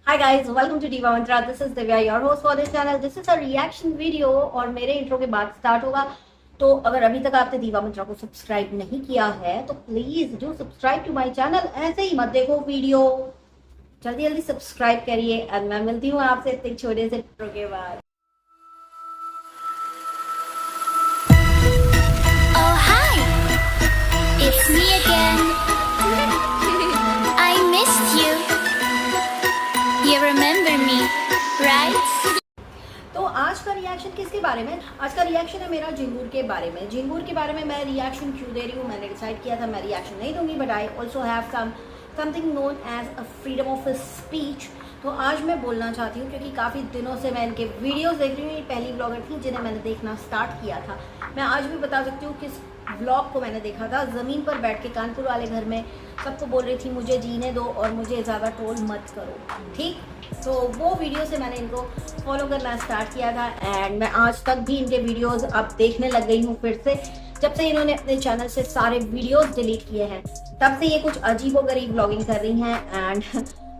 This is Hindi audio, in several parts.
Hi guys, welcome to Diva Mantra. This is Divya, your host for this channel. This is a reaction video और मेरे इंट्रो के बाद स्टार्ट होगा। तो अगर अभी तक आपने दीवा मंत्रा को सब्सक्राइब नहीं किया है तो please do subscribe to my channel. ऐसे ही मत देखो वीडियो, जल्दी जल्दी सब्सक्राइब करिए। और मैं मिलती हूँ आपसे इतने छोटे से इंट्रो के बाद। Oh hi, it's me again. I missed you. You remember me, right? तो आज का रिएक्शन किसके बारे में? आज का रिएक्शन है मेरा जिंगूर के बारे में। जिंगूर के बारे में मैं रिएक्शन क्यों दे रही हूँ, मैंने डिसाइड किया था मैं रिएक्शन नहीं दूंगी, but I also have something known as a freedom of speech. तो आज मैं बोलना चाहती हूँ क्योंकि काफ़ी दिनों से मैं इनके वीडियोस देख रही हूँ। ये पहली ब्लॉगर थी जिन्हें मैंने देखना स्टार्ट किया था। मैं आज भी बता सकती हूँ किस ब्लॉग को मैंने देखा था। ज़मीन पर बैठ के कानपुर वाले घर में सबको बोल रही थी मुझे जीने दो और मुझे ज़्यादा ट्रोल मत करो, ठीक। तो वो वीडियो से मैंने इनको फॉलो करना स्टार्ट किया था एंड मैं आज तक भी इनके वीडियोस अब देखने लग गई हूँ फिर से। जब से इन्होंने अपने चैनल से सारे वीडियोस डिलीट किए हैं तब से ये कुछ अजीबोगरीब व्लॉगिंग कर रही हैं। एंड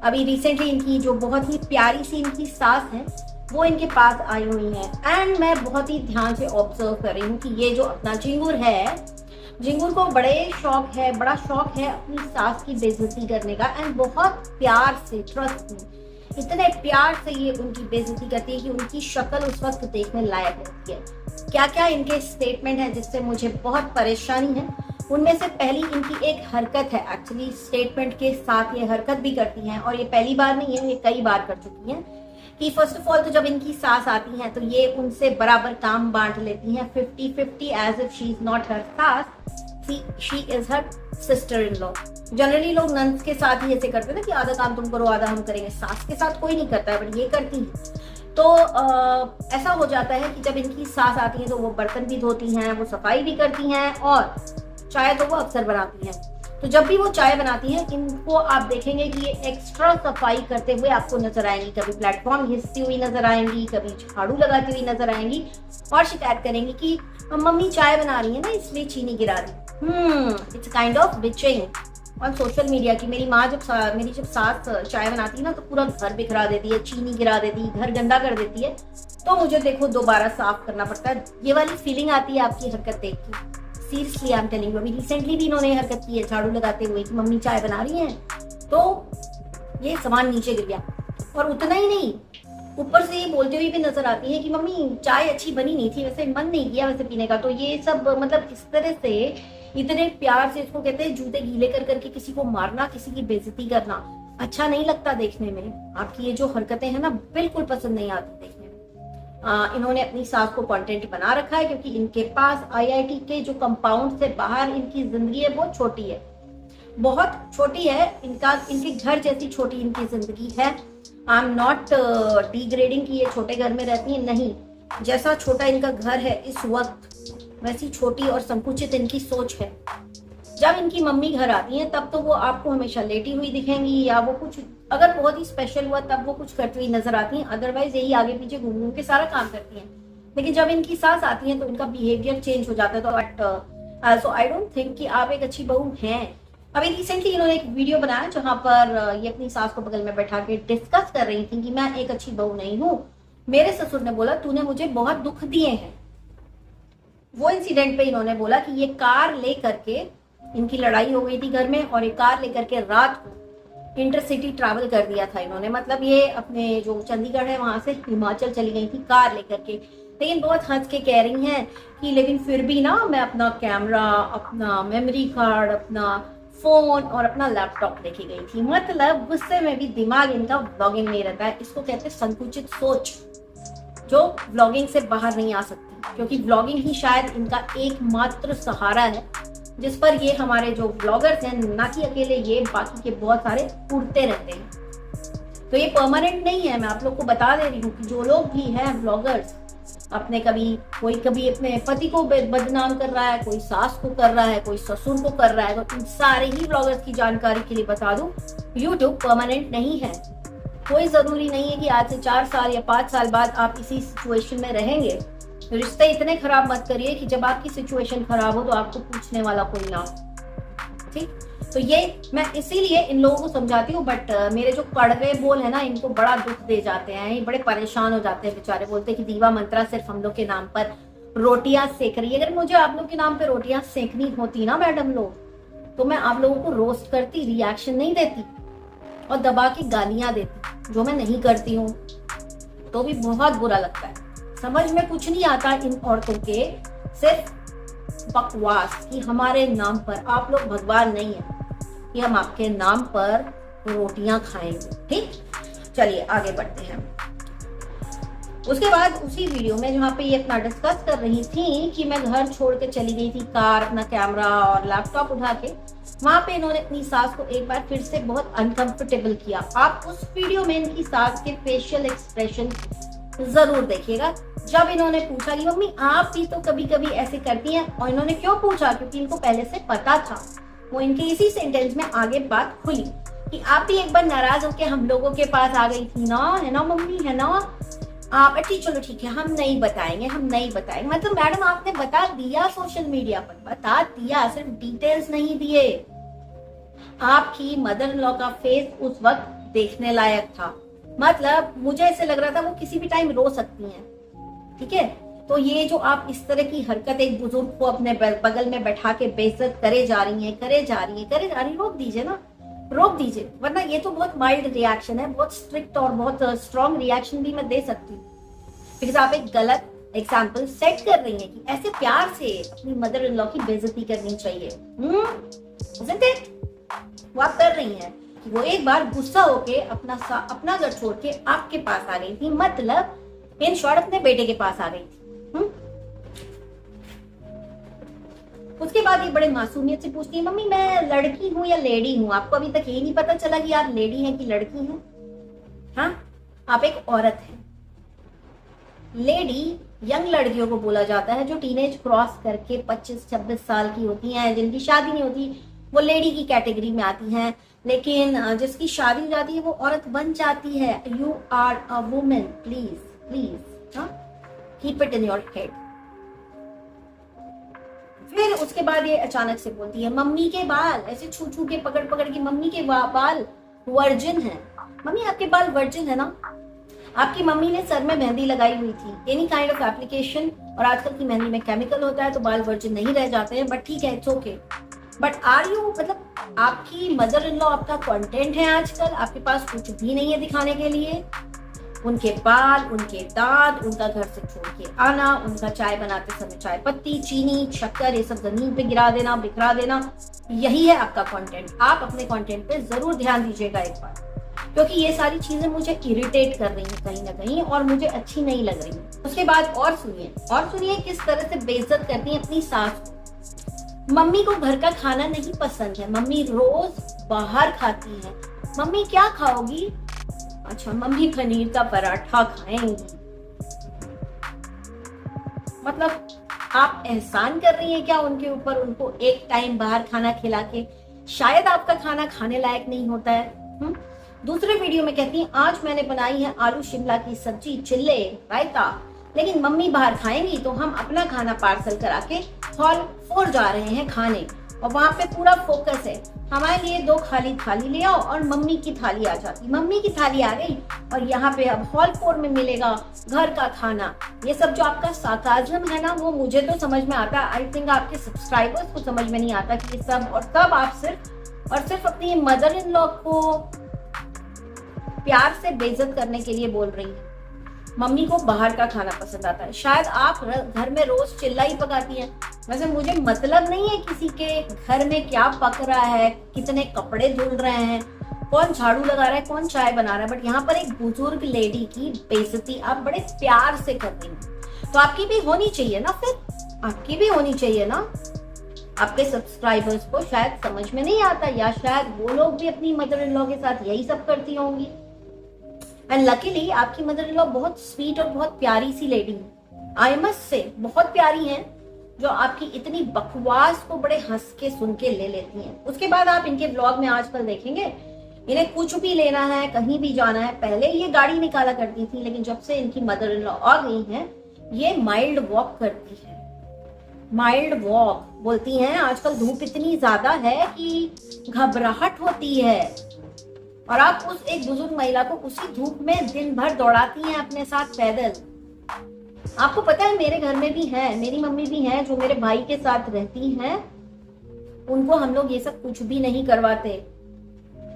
अभी रिसेंटली इनकी जो बहुत ही प्यारी सी इनकी सास है वो इनके पास आई हुई है एंड मैं बहुत ही ध्यान से ऑब्जर्व कर रही हूँ कि ये जो अपना जिंगूर है, जिंगूर को बड़ा शौक है अपनी सास की बेइज्जती करने का। एंड बहुत प्यार से, ट्रस्ट में, इतने प्यार से ये उनकी बेइज्जती करती है कि उनकी शक्ल उस वक्त देखने लायक होती है। क्या क्या इनके स्टेटमेंट है जिससे मुझे बहुत परेशानी है, उनमें से पहली इनकी एक हरकत है। एक्चुअली स्टेटमेंट के साथ ये हरकत भी करती हैं और ये पहली बार नहीं है, ये कई बार कर चुकी हैं। कि फर्स्ट ऑफ ऑल तो जब इनकी सास आती हैं तो ये उनसे बराबर काम बांट लेती हैं 50-50 as if she is not her सास, she is her sister in law. Generally लोग नंस के साथ ही ऐसे करते हैं ना कि आधा काम तुम करो आधा हम करेंगे। सास के साथ कोई नहीं करता है बट ये करती है। तो ऐसा हो जाता है कि जब इनकी सास आती है तो वो बर्तन भी धोती हैं, वो सफाई भी करती हैं और चाय तो वो अक्सर बनाती हैं। तो जब भी वो चाय बनाती हैं इनको आप देखेंगे कि ये एक्स्ट्रा सफाई करते हुए आपको नजर आएंगी। कभी प्लेटफॉर्म घिसती हुई नजर आएंगी, कभी झाड़ू लगाती हुई नजर आएंगी और शिकायत करेंगी कि मम्मी चाय बना रही है ना इसलिए चीनी गिरा दी। It's kind of bitching on social media की मेरी माँ मेरी जब सास चाय बनाती है ना तो पूरा घर बिखरा देती है, चीनी गिरा देती है, घर गंदा कर देती है। तो मुझे देखो दोबारा साफ करना पड़ता है। ये वाली फीलिंग आती है आपकी हरकत देख के। Seriously I am telling you. अभी रिसेंटली भी इन्होंने हरकत की है झाड़ू लगाते हुए कि मम्मी चाय बना रही हैं तो ये सामान नीचे गिर गया। और उतना ही नहीं, ऊपर से ये बोलते हुए भी नजर आती है कि मम्मी चाय अच्छी बनी नहीं थी, वैसे मन नहीं किया वैसे पीने का। तो ये सब मतलब इस तरह से इतने प्यार से, इसको कहते हैं जूते गीले कर करके किसी को मारना, किसी की बेइज्जती करना अच्छा नहीं लगता देखने में। आपकी ये जो हरकतें हैं ना बिल्कुल पसंद नहीं आती देखने में। इन्होंने अपनी सास को कंटेंट बना रखा है क्योंकि इनके पास आईआईटी के जो कंपाउंड से बाहर इनकी जिंदगी है बहुत छोटी है, बहुत छोटी है। इनके घर जैसी छोटी इनकी जिंदगी है। आई एम नॉट डिग्रेडिंग कि ये छोटे घर में रहती है, नहीं। जैसा छोटा इनका घर है इस वक्त वैसी छोटी और संकुचित इनकी सोच है। जब इनकी मम्मी घर आती हैं तब तो वो आपको हमेशा लेटी हुई दिखेंगी या वो कुछ अगर बहुत ही स्पेशल हुआ तब वो कुछ करती हुई नजर आती हैं। अदरवाइज यही आगे पीछे घूम घूम के सारा काम करती हैं। लेकिन जब इनकी सास आती हैं तो इनका बिहेवियर चेंज हो जाता है। तो but also I don't think कि आप एक अच्छी बहू हैं। अभी रिसेंटली इन्होंने एक वीडियो बनाया जहां पर ये अपनी सास को बगल में बैठा के डिस्कस कर रही थी कि मैं एक अच्छी बहू नहीं हूँ। मेरे ससुर ने बोला तूने मुझे बहुत दुख दिए हैं। वो इंसिडेंट पे इन्होंने बोला कि ये कार ले करके, इनकी लड़ाई हो गई थी घर में और ये कार लेकर के रात को इंटरसिटी ट्रैवल कर दिया था इन्होंने। मतलब ये अपने जो चंडीगढ़ है वहां से हिमाचल चली गई थी कार लेकर के। लेकिन बहुत हंस के कह रही हैं कि लेकिन फिर भी ना मैं अपना कैमरा, अपना मेमोरी कार्ड, अपना फोन और अपना लैपटॉप लेके गई थी। मतलब गुस्से में भी दिमाग इनका व्लॉगिंग नहीं रहता है। इसको कहते हैं संकुचित सोच जो व्लॉगिंग से बाहर नहीं आ सकती, क्योंकि व्लॉगिंग ही शायद इनका एकमात्र सहारा है जिस पर ये हमारे जो व्लॉगर्स हैं, ना कि अकेले ये, बाकी के बहुत सारे उड़ते रहते हैं। तो ये परमानेंट नहीं है। मैं आप लोग को बता दे रही हूँ कि जो लोग भी हैं व्लॉगर्स, अपने कोई कभी अपने पति को बदनाम कर रहा है, कोई सास को कर रहा है, कोई ससुर को कर रहा है, तो इन सारे ही व्लॉगर्स की जानकारी के लिए बता दूं यूट्यूब परमानेंट नहीं है। कोई जरूरी नहीं है कि आज से 4 साल या 5 साल बाद आप इसी सिचुएशन में रहेंगे। रिश्ते इतने खराब मत करिए कि जब आपकी सिचुएशन खराब हो तो आपको पूछने वाला कोई ना हो। ठीक। तो ये मैं इसीलिए इन लोगों को समझाती हूँ, बट मेरे जो कड़वे बोल है ना, इनको बड़ा दुख दे जाते हैं, ये बड़े परेशान हो जाते हैं बेचारे। बोलते हैं कि दीवा मंत्रा सिर्फ हम लोग के नाम पर रोटियां सेक रही है। अगर मुझे आप लोग के नाम पे रोटियां सेकनी होती ना मैडम लोग, तो मैं आप लोगों को रोस्ट करती, रिएक्शन नहीं देती और दबा के गालियां देती, जो मैं नहीं करती हूँ। तो भी बहुत बुरा लगता है, समझ में कुछ नहीं आता इन औरतों के, सिर्फ बकवास कि हमारे नाम पर आप लोग भगवान नहीं है कि हम आपके नाम पर रोटियां खाएंगे। ठीक, चलिए आगे बढ़ते हैं। उसके बाद उसी वीडियो में जहाँ पे ये अपना डिस्कस कर रही थी कि मैं घर छोड़ के चली गई थी, कार, अपना कैमरा और लैपटॉप उठा के, वहां पे इन्होंने अपनी सास को एक बार फिर से बहुत अनकंफर्टेबल किया। आप उस वीडियो में इनकी सास के फेशियल एक्सप्रेशन जरूर देखिएगा। जब इन्होंने पूछा कि मम्मी आप भी तो कभी कभी ऐसे करती हैं, और इन्होंने क्यों पूछा, क्योंकि इनको पहले से पता था। वो इनके इसी सेंटेंस में आगे बात खुली कि आप भी एक बार नाराज होके हम लोगों के पास आ गई थी ना, है ना मम्मी, है ना आप। चलो ठीक है, हम नहीं बताएंगे, हम नहीं बताएंगे। मतलब मैडम आपने बता दिया, सोशल मीडिया पर बता दिया, सिर्फ डिटेल्स नहीं दिए। आपकी मदर इन लॉ का फेस उस वक्त देखने लायक था। मतलब मुझे ऐसे लग रहा था वो किसी भी टाइम रो सकती हैं। ठीक है, तो ये जो आप इस तरह की हरकत एक बुजुर्ग को अपने बगल में बैठा के बेइज्जत करे जा रही है, रोक दीजिए ना, रोक दीजिए। वरना ये तो बहुत माइल्ड रिएक्शन है, बहुत स्ट्रिक्ट और बहुत स्ट्रॉन्ग रिएक्शन भी मैं दे सकती हूँ, बिकॉज आप एक गलत एग्जाम्पल सेट कर रही हैं कि ऐसे प्यार से अपनी मदर इन लॉ की बेइज्जती करनी चाहिए। वो आप कर रही हैं कि वो एक बार गुस्सा होके अपना घर छोड़ के आपके पास आ गई थी, मतलब इन शॉर्ट अपने बेटे के पास आ गई थी। उसके बाद ये बड़े मासूमियत से पूछती है, मम्मी मैं लड़की हूँ या लेडी हूँ? आपको अभी तक ये नहीं पता चला कि आप लेडी हैं कि लड़की हैं? हाँ, आप एक औरत हैं। लेडी यंग लड़कियों को बोला जाता है जो टीनेज क्रॉस करके 25-26 साल की होती हैं, जिनकी शादी नहीं होती, वो लेडी की कैटेगरी में आती हैं। लेकिन जिसकी शादी हो जाती है वो औरत बन जाती है। You are a women, please please, हाँ, keep it in your head. फिर उसके बाद ये अचानक से बोलती है, मम्मी के बाल, ऐसे छू छू के पकड़ पकड़ के, मम्मी के बाल वर्जिन है। मम्मी आपके बाल वर्जिन है ना? आपकी मम्मी ने सर में मेहंदी लगाई हुई थी, एनी काइंड ऑफ एप्लीकेशन, और आजकल की मेहंदी में केमिकल होता है तो बाल वर्जिन नहीं रह जाते हैं, बट ठीक है, it's okay. But are you, मतलब आपकी मदर इन लॉ आपका कंटेंट है आजकल, आपके पास कुछ भी नहीं है दिखाने के लिए। उनके बाल, उनके दांत, उनका घर से छोड़ के आना, उनका चाय बनाते समय चाय पत्ती, चीनी, शक्कर, ये सब जमीन पे गिरा देना, बिखरा देना, यही है आपका कंटेंट। आप अपने कंटेंट पे जरूर ध्यान दीजिएगा एक बार, क्योंकि ये सारी चीजें मुझे इरिटेट कर रही हैं कहीं ना कहीं, और मुझे अच्छी नहीं लग रही। उसके बाद और सुनिए किस तरह से बेइज्जत करती है अपनी सास को। मम्मी को घर का खाना नहीं पसंद है, मम्मी रोज बाहर खाती है। मम्मी क्या खाओगी? अच्छा, मम्मी पनीर का पराठा खाएंगी। मतलब आप एहसान कर रही हैं क्या उनके ऊपर, उनको एक टाइम बाहर खाना खिला के? शायद आपका खाना खाने लायक नहीं होता है। दूसरे वीडियो में कहती हैं, आज मैंने बनाई है आलू शिमला की सब्जी, चिल्ले, रायता, लेकिन मम्मी बाहर खाएंगी तो हम अपना खाना पार्सल करा के हॉल 4 जा रहे हैं खाने, और वहां पे पूरा फोकस है हमारे लिए 2 खाली थाली ले आओ, और मम्मी की थाली आ जाती, मम्मी की थाली आ गई, और यहाँ पे अब हॉल 4 में मिलेगा घर का खाना। ये सब जो आपका सार्काज्म है ना, वो मुझे तो समझ में आता है, आई थिंक आपके सब्सक्राइबर्स को समझ में नहीं आता कि ये सब, और तब आप सिर्फ और सिर्फ अपनी मदर इन लॉ को प्यार से बेइज्जत करने के लिए बोल रही है। मम्मी को बाहर का खाना पसंद आता है, शायद आप घर में रोज चिल्ला ही पकाती हैं। वैसे मुझे मतलब नहीं है किसी के घर में क्या पक रहा है, कितने कपड़े धुल रहे हैं, कौन झाड़ू लगा रहा है, कौन चाय बना रहा है, बट यहाँ पर एक बुजुर्ग लेडी की बेइज्जती आप बड़े प्यार से कर रही हैं। तो आपकी भी होनी चाहिए ना, फिर आपकी भी होनी चाहिए ना। आपके सब्सक्राइबर्स को शायद समझ में नहीं आता, या शायद वो लोग भी अपनी मदर इन लॉ के साथ यही सब करती होंगी। एंड लकीली आपकी मदर इन लॉ बहुत स्वीट और बहुत प्यारी सी लेडी है, आई मस्ट से बहुत प्यारी हैं, जो आपकी इतनी बकवास को बड़े हंस के सुन के ले लेती हैं। उसके बाद आप इनके व्लॉग में आजकल देखेंगे, इन्हें कुछ भी लेना है, कहीं भी जाना है, पहले ये गाड़ी निकाला करती थी, लेकिन जब से इनकी मदर इन लॉ आ गई हैं, ये माइल्ड वॉक करती है। माइल्ड वॉक बोलती हैं। आजकल धूप इतनी ज्यादा है कि घबराहट होती है, और आप उस एक बुजुर्ग महिला को उसी धूप में दिन भर दौड़ाती हैं अपने साथ पैदल। आपको पता है मेरे घर में भी है, मेरी मम्मी भी है जो मेरे भाई के साथ रहती हैं, उनको हम लोग ये सब कुछ भी नहीं करवाते।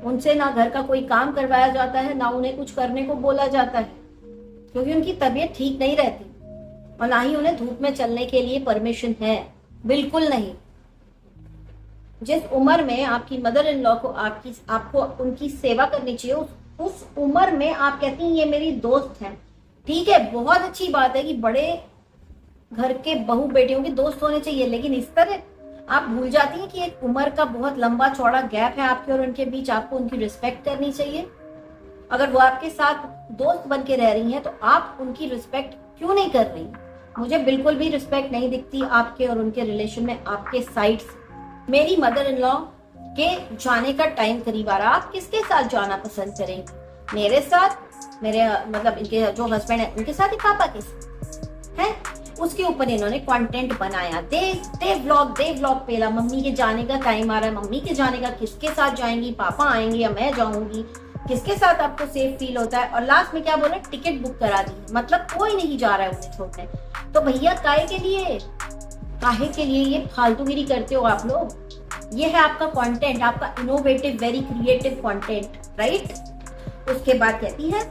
उनसे ना घर का कोई काम करवाया जाता है, ना उन्हें कुछ करने को बोला जाता है, क्योंकि उनकी तबीयत ठीक नहीं रहती, और ना ही उन्हें धूप में चलने के लिए परमिशन है, बिल्कुल नहीं। जिस उम्र में आपकी मदर इन लॉ को आपको उनकी सेवा करनी चाहिए, उस उम्र में आप कहती हैं ये मेरी दोस्त है। ठीक है, बहुत अच्छी बात है कि बड़े घर के बहू बेटियों के दोस्त होने चाहिए, लेकिन इस तरह आप भूल जाती हैं कि एक उम्र का बहुत लंबा चौड़ा गैप है आपके और उनके बीच। आपको उनकी रिस्पेक्ट करनी चाहिए। अगर वो आपके साथ दोस्त बन के रह रही हैं तो आप उनकी रिस्पेक्ट क्यों नहीं कर रही? मुझे बिल्कुल भी रिस्पेक्ट नहीं दिखती आपके और उनके रिलेशन में आपके साइड से। मेरी मदर इन लॉ के जाने का टाइम करीब आ रहा, आप किसके साथ जाना पसंद करेंगे? मेरे साथ, मेरे मतलब इनके जो हस्बैंड है उनके साथ, ही पापा के साथ है? उसके ऊपर इन्होंने कंटेंट बनाया, दे व्लॉग पेला। मम्मी के जाने का टाइम आ रहा है, मम्मी के जाने का, किसके साथ जाएंगी, पापा आएंगे या मैं जाऊंगी, किसके साथ आपको सेफ फील होता है? और लास्ट में क्या बोला, टिकट बुक करा दी, मतलब कोई नहीं जा रहा है उन्हें छोड़ने। तो भैया काहे के लिए ये फालतूगिरी करते हो आप लोग? ये है आपका कंटेंट, आपका innovative very creative content, right? उसके बाद कहती है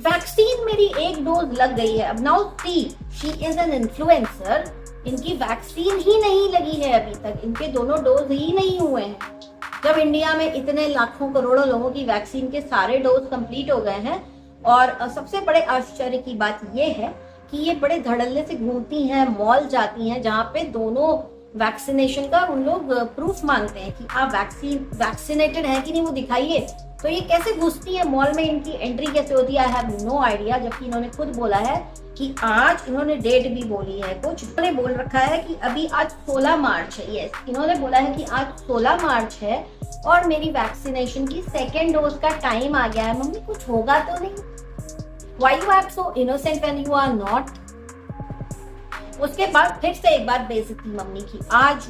वैक्सीन मेरी एक डोज लग गई है। अब now she is an influencer, इनकी वैक्सीन ही नहीं लगी है अभी तक, इनके दोनों डोज ही नहीं हुए हैं। जब इंडिया में इतने लाखों करोड़ों लोगों की वैक्सीन के सारे डोज कंप्लीट हो गए हैं, और सबसे बड़े आश्चर्य की बात यह है कि ये बड़े धड़ल्ले से घूमती हैं, मॉल जाती हैं, जहाँ पे दोनों वैक्सीनेशन का उन लोग प्रूफ मांगते हैं कि आप वैक्सीनेटेड है कि नहीं, वो दिखाइए। तो ये कैसे घुसती है मॉल में, इनकी एंट्री कैसे होती है? I have no idea. जबकि इन्होंने खुद बोला है कि आज, इन्होंने डेट भी बोली है, कुछ इन्होंने बोल रखा है कि अभी आज 16 मार्च है। यस, इन्होंने बोला है कि आज 16 मार्च है और मेरी वैक्सीनेशन की सेकेंड डोज का टाइम आ गया है। मम्मी कुछ होगा तो नहीं? Why you act so innocent when you are not? उसके बाद फिर से एक बार बेइज्जती मम्मी की। आज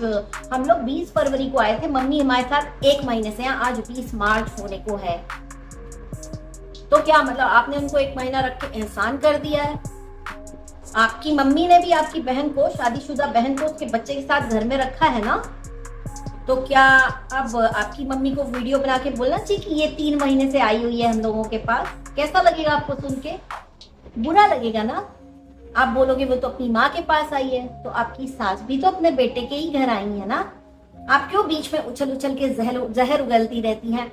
हम लोग 20 फरवरी को आए थे, मम्मी हमारे साथ 1 महीने से हैं, आज 20 मार्च होने को है। तो क्या मतलब आपने उनको 1 महीना रख के एहसान कर दिया है? आपकी मम्मी ने भी आपकी बहन को, शादीशुदा बहन को, उसके बच्चे के साथ घर में रखा है ना? तो क्या अब आपकी मम्मी को वीडियो बना के बोलना चाहिए कि ये 3 महीने से आई हुई है हम लोगों के पास? कैसा लगेगा आपको सुन के? बुरा लगेगा ना? आप बोलोगे वो तो अपनी माँ के पास आई है, तो आपकी सास भी तो अपने बेटे के ही घर आई है ना? आप क्यों बीच में उछल उछल के जहर उगलती रहती हैं?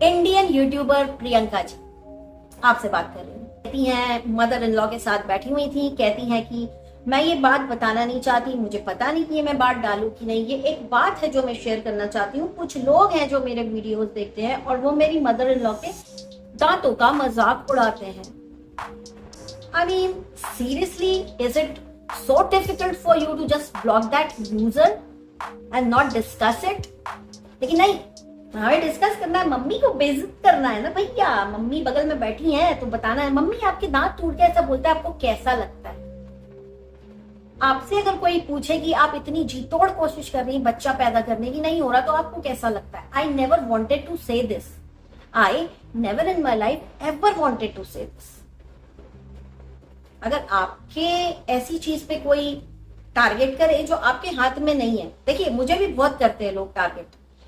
इंडियन यूट्यूबर प्रियंका जी आपसे बात कर रही हूँ। कहती हैं मदर इन लॉ के साथ बैठी हुई थी, कहती हैं कि मैं ये बात बताना नहीं चाहती, मुझे पता नहीं कि ये मैं बात डालूं कि नहीं। ये एक बात है जो मैं शेयर करना चाहती हूँ। कुछ लोग हैं जो मेरे वीडियोस देखते हैं और वो मेरी मदर इन लॉ के दांतों का मजाक उड़ाते हैं। I mean, seriously, is it so difficult for you to just block that user and not discuss it? लेकिन नहीं, हमें डिस्कस करना है, मम्मी को बेइज्जत करना है ना भैया। मम्मी बगल में बैठी है तो बताना है, मम्मी आपके दांत टूट के ऐसा बोलता है, आपको कैसा लगता है? आपसे अगर कोई पूछे कि आप इतनी जी तोड़ कोशिश कर रही हैं बच्चा पैदा करने की, नहीं हो रहा, तो आपको कैसा लगता है? I never wanted to say this, I never in my life ever wanted to say this. अगर आपके ऐसी चीज पे कोई टारगेट करे जो आपके हाथ में नहीं है, देखिए मुझे भी बहुत करते हैं लोग टारगेट,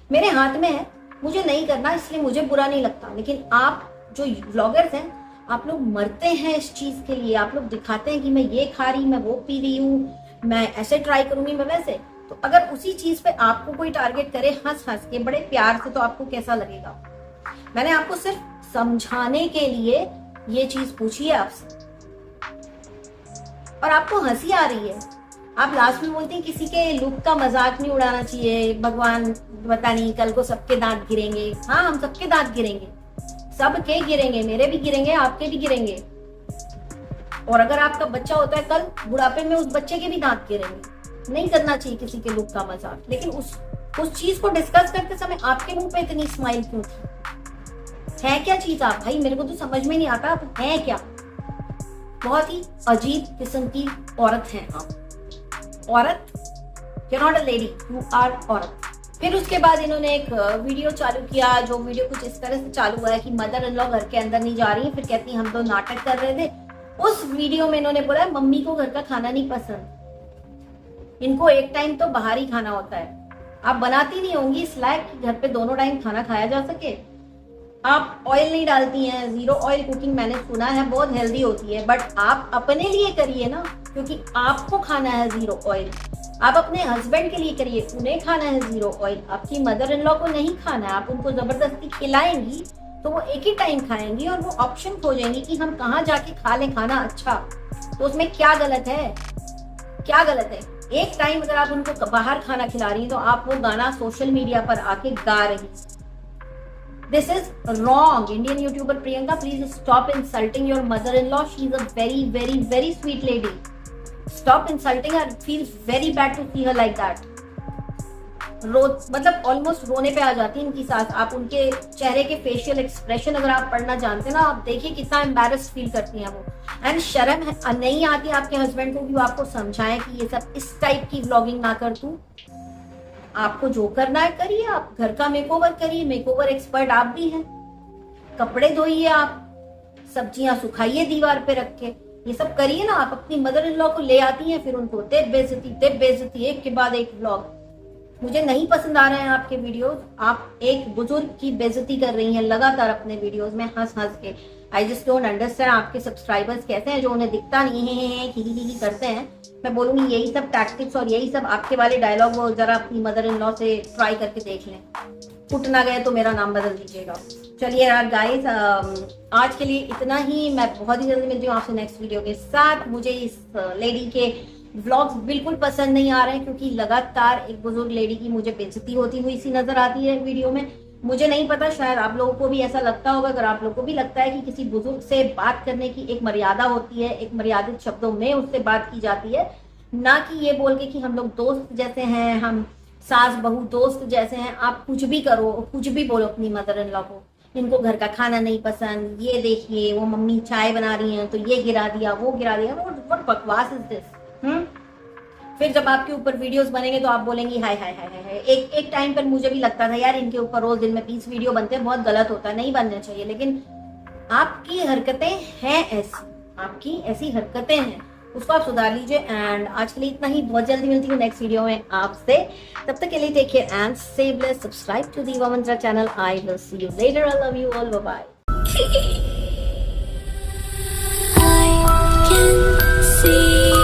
मेरे हाथ में है, मुझे नहीं करना, इसलिए मुझे बुरा नहीं लगता। लेकिन आप जो व्लॉगर्स हैं, आप लोग मरते हैं इस चीज के लिए। आप लोग दिखाते हैं कि मैं ये खा रही, मैं वो पी रही हूँ, मैं ऐसे ट्राई करूंगी, मैं वैसे। तो अगर उसी चीज पे आपको कोई टारगेट करे हंस हंस के, बड़े प्यार से, तो आपको कैसा लगेगा? मैंने आपको सिर्फ समझाने के लिए ये चीज पूछी है आपसे, और आपको हंसी आ रही है। आप लास्ट में बोलते हैं किसी के लुक का मजाक नहीं उड़ाना चाहिए, भगवान पता नहीं कल को सबके दांत गिरेंगे। हाँ, हम सबके दांत गिरेंगे, सबके गिरेंगे, मेरे भी गिरेंगे, आपके भी गिरेंगे। और अगर आपका बच्चा होता है कल बुढ़ापे में, उस बच्चे के भी दांत गिरेंगे। नहीं करना चाहिए किसी के लुक का मजाक। लेकिन उस चीज को डिस्कस करते समय आपके मुंह पे इतनी स्माइल क्यों थी? है क्या चीज आप? भाई मेरे को तो समझ में नहीं आता आप हैं क्या। बहुत ही अजीब किस्म की औरत हैं आप। औरत, you not a lady, you are औरत। फिर उसके बाद इन्होंने एक वीडियो चालू किया, जो वीडियो कुछ इस तरह से चालू हुआ है कि मदर इन लॉ घर के अंदर नहीं जा रही है। फिर कहती हम तो नाटक कर रहे थे। उस वीडियो में इन्होंने बोला मम्मी को घर का खाना नहीं पसंद, इनको एक टाइम तो बाहर ही खाना होता है। आप बनाती नहीं होंगी इस लायक कि घर पे दोनों टाइम खाना खाया जा सके। आप ऑयल नहीं डालती हैं, 0 ऑयल कुकिंग मैंने सुना है बहुत हेल्दी होती है, बट आप अपने लिए करिए ना, क्योंकि आपको खाना है 0 ऑयल। आप अपने हस्बैंड के लिए करिए, उन्हें खाना है 0 ऑयल। आपकी मदर इन लॉ को नहीं खाना है। आप उनको जबरदस्ती खिलाएंगी तो वो एक ही टाइम खाएंगी और वो ऑप्शन खोजेंगी कि हम कहाँ जाके खा लें खाना अच्छा। तो उसमें क्या गलत है? क्या गलत है? एक टाइम अगर आप उनको बाहर खाना खिला रही हैं तो आप वो गाना सोशल मीडिया पर आके गा रही। This is wrong. Indian YouTuber Priyanka, please stop insulting your mother in law. She is a very very very sweet lady. Stop insulting her. It feels very bad to see her like that. मतलब ऑलमोस्ट रोने पे आ जाती है इनकी सास। आप उनके चेहरे के फेशियल एक्सप्रेशन अगर आप पढ़ना जानते हैं ना, आप देखिए कितना एम्बैरेस्ड फील करती हैं वो। एंड शर्म नहीं आती आपके हस्बैंड को कि वो आपको समझाएं कि ये सब इस टाइप की व्लॉगिंग ना कर तू। आपको जो करना है करिए, आप घर का मेकओवर करिए, मेकओवर एक्सपर्ट आप भी हैं। कपड़े धोइए, आप सब्जियां सुखाइए दीवार पे रख के, ये सब करिए ना। आप अपनी मदर इन लॉ को ले आती हैं, फिर उनको दे बेइज्जती, एक के बाद एक व्लॉग। मुझे नहीं पसंद आ रहे हैं आपके वीडियोस। आप एक बुजुर्ग की बेइज्जती कर रही हैं लगातार अपने वीडियोस में हंस हंस के। आई जस्ट डोंट अंडरस्टैंड आपके सब्सक्राइबर्स कैसे हैं जो उन्हें दिखता नहीं है, खिखी करते हैं। मैं बोलूंगी यही सब टैक्टिक्स और यही सब आपके वाले डायलॉग वो जरा अपनी मदर इन लॉ से ट्राई करके देख लें। फुट ना गए तो मेरा नाम बदल दीजिएगा। चलिए यार गाइस, आज के लिए इतना ही। मैं बहुत ही जल्दी मिलती हूँ आपसे नेक्स्ट वीडियो के साथ। मुझे इस लेडी के व्लॉग्स बिल्कुल पसंद नहीं आ रहे हैं, क्योंकि लगातार एक बुजुर्ग लेडी की मुझे बेइज्जती होती हुई सी नजर आती है वीडियो में। मुझे नहीं पता, शायद आप लोगों को भी ऐसा लगता होगा। अगर आप लोगों को भी लगता है कि किसी बुजुर्ग से बात करने की एक मर्यादा होती है, एक मर्यादित शब्दों में उससे बात की जाती है, ना कि ये बोल के कि हम लोग दोस्त जैसे हैं, हम सास बहू दोस्त जैसे हैं। आप कुछ भी करो, कुछ भी बोलो अपनी मदर इन लॉ को, इनको घर का खाना नहीं पसंद, ये देखिए वो मम्मी चाय बना रही हैं तो ये गिरा दिया, वो गिरा दिया। व्हाट बकवास इज दिस? फिर जब आपके ऊपर वीडियोस बनेंगे तो आप बोलेंगी हाय हाय हाय हाय। एक टाइम पर मुझे भी लगता था यार इनके ऊपर रोज दिन में 20 वीडियो बनते हैं, बहुत गलत होता है, नहीं बनने चाहिए। लेकिन आपकी हरकतें हैं ऐसी, आपकी ऐसी हरकतें हैं, उसको आप सुधार लीजिए। एंड आज के लिए इतना ही। बहुत जल्दी मिलती हूँ नेक्स्ट वीडियो में आपसे। तब तक के लिए take care and stay blessed. Subscribe to Diva Mantra channel. I will see you later. I love you all. Bye bye. I can see